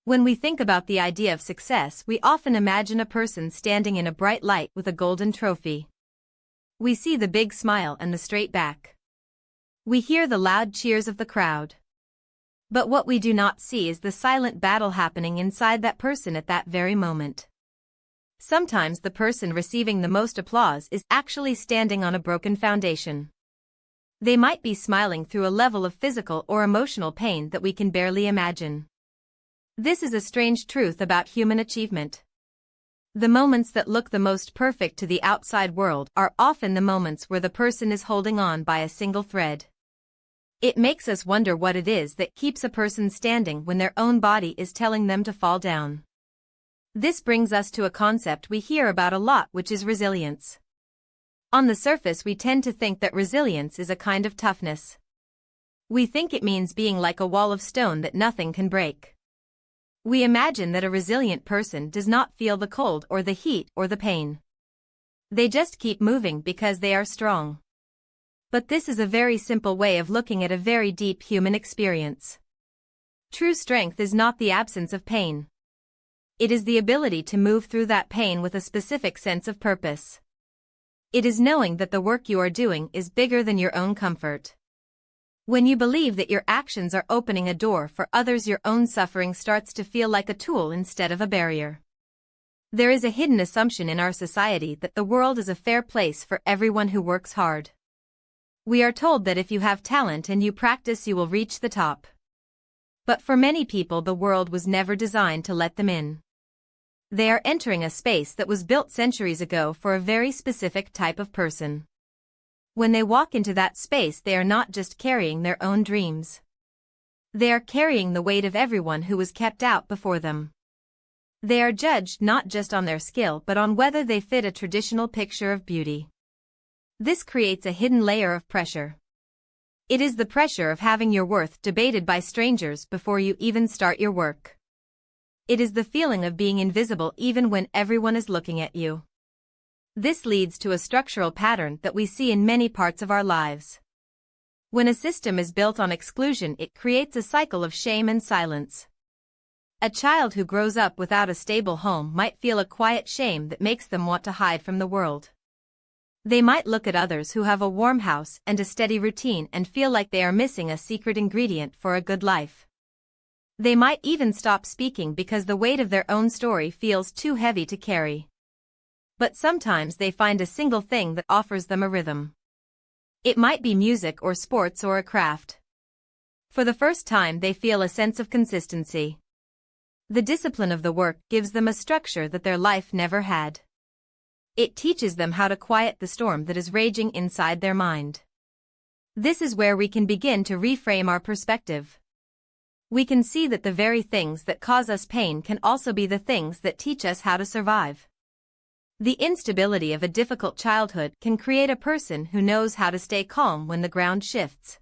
When we think about the idea of success, we often imagine a person standing in a bright light with a golden trophy. We see the big smile and the straight back. We hear the loud cheers of the crowd. But what we do not see is the silent battle happening inside that person at that very moment. Sometimes the person receiving the most applause is actually standing on a broken foundation. They might be smiling through a level of physical or emotional pain that we can barely imagine. This is a strange truth about human achievement. The moments that look the most perfect to the outside world are often the moments where the person is holding on by a single thread. It makes us wonder what it is that keeps a person standing when their own body is telling them to fall down. This brings us to a concept we hear about a lot, which is resilience. On the surface, we tend to think that resilience is a kind of toughness. We think it means being like a wall of stone that nothing can break. We imagine that a resilient person does not feel the cold or the heat or the pain. They just keep moving because they are strong. But this is a very simple way of looking at a very deep human experience. True strength is not the absence of pain. It is the ability to move through that pain with a specific sense of purpose. It is knowing that the work you are doing is bigger than your own comfort. When you believe that your actions are opening a door for others, your own suffering starts to feel like a tool instead of a barrier. There is a hidden assumption in our society that the world is a fair place for everyone who works hard. We are told that if you have talent and you practice, you will reach the top. But for many people, the world was never designed to let them in. They are entering a space that was built centuries ago for a very specific type of person. When they walk into that space, they are not just carrying their own dreams. They are carrying the weight of everyone who was kept out before them. They are judged not just on their skill but on whether they fit a traditional picture of beauty. This creates a hidden layer of pressure. It is the pressure of having your worth debated by strangers before you even start your work. It is the feeling of being invisible even when everyone is looking at you. This leads to a structural pattern that we see in many parts of our lives. When a system is built on exclusion, it creates a cycle of shame and silence. A child who grows up without a stable home might feel a quiet shame that makes them want to hide from the world. They might look at others who have a warm house and a steady routine and feel like they are missing a secret ingredient for a good life. They might even stop speaking because the weight of their own story feels too heavy to carry. But sometimes they find a single thing that offers them a rhythm. It might be music or sports or a craft. For the first time, they feel a sense of consistency. The discipline of the work gives them a structure that their life never had. It teaches them how to quiet the storm that is raging inside their mind. This is where we can begin to reframe our perspective. We can see that the very things that cause us pain can also be the things that teach us how to survive. The instability of a difficult childhood can create a person who knows how to stay calm when the ground shifts.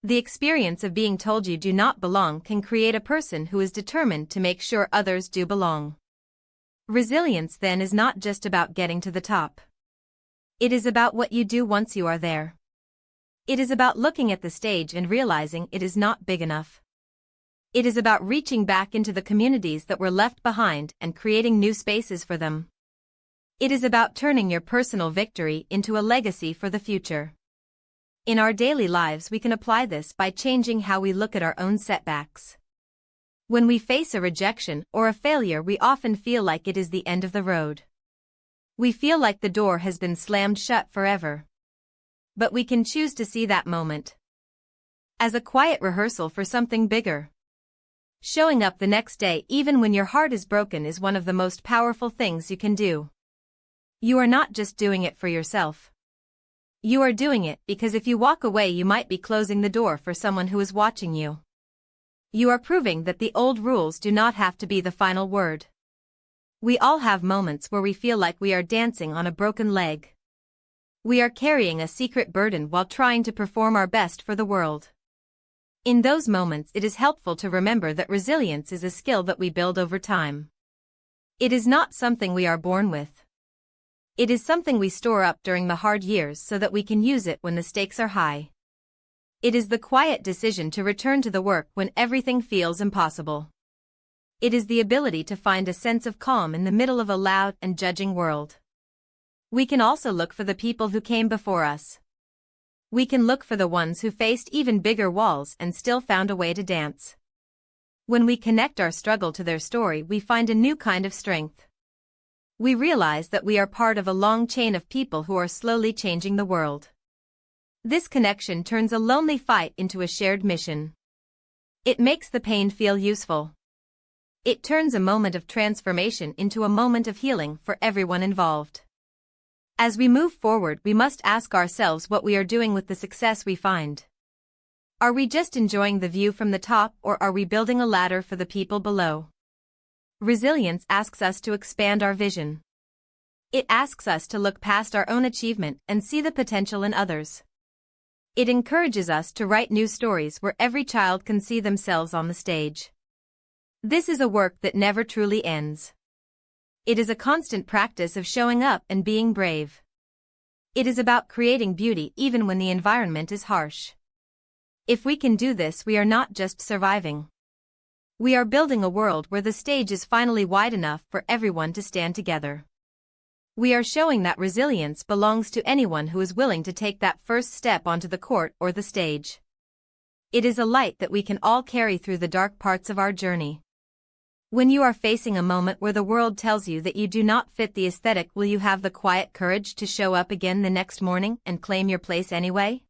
The experience of being told you do not belong can create a person who is determined to make sure others do belong. Resilience then is not just about getting to the top. It is about what you do once you are there. It is about looking at the stage and realizing it is not big enough. It is about reaching back into the communities that were left behind and creating new spaces for them. It is about turning your personal victory into a legacy for the future. In our daily lives, we can apply this by changing how we look at our own setbacks. When we face a rejection or a failure, we often feel like it is the end of the road. We feel like the door has been slammed shut forever. But we can choose to see that moment as a quiet rehearsal for something bigger. Showing up the next day even when your heart is broken is one of the most powerful things you can do. You are not just doing it for yourself. You are doing it because if you walk away, you might be closing the door for someone who is watching you. You are proving that the old rules do not have to be the final word. We all have moments where we feel like we are dancing on a broken leg. We are carrying a secret burden while trying to perform our best for the world. In those moments, it is helpful to remember that resilience is a skill that we build over time. It is not something we are born with. It is something we store up during the hard years so that we can use it when the stakes are high. It is the quiet decision to return to the work when everything feels impossible. It is the ability to find a sense of calm in the middle of a loud and judging world. We can also look for the people who came before us. We can look for the ones who faced even bigger walls and still found a way to dance. When we connect our struggle to their story, we find a new kind of strength. We realize that we are part of a long chain of people who are slowly changing the world. This connection turns a lonely fight into a shared mission. It makes the pain feel useful. It turns a moment of transformation into a moment of healing for everyone involved. As we move forward, we must ask ourselves what we are doing with the success we find. Are we just enjoying the view from the top, or are we building a ladder for the people below? Resilience asks us to expand our vision. It asks us to look past our own achievement and see the potential in others. It encourages us to write new stories where every child can see themselves on the stage. This is a work that never truly ends. It is a constant practice of showing up and being brave. It is about creating beauty even when the environment is harsh. If we can do this, we are not just surviving. We are building a world where the stage is finally wide enough for everyone to stand together. We are showing that resilience belongs to anyone who is willing to take that first step onto the court or the stage. It is a light that we can all carry through the dark parts of our journey. When you are facing a moment where the world tells you that you do not fit the aesthetic, will you have the quiet courage to show up again the next morning and claim your place anyway?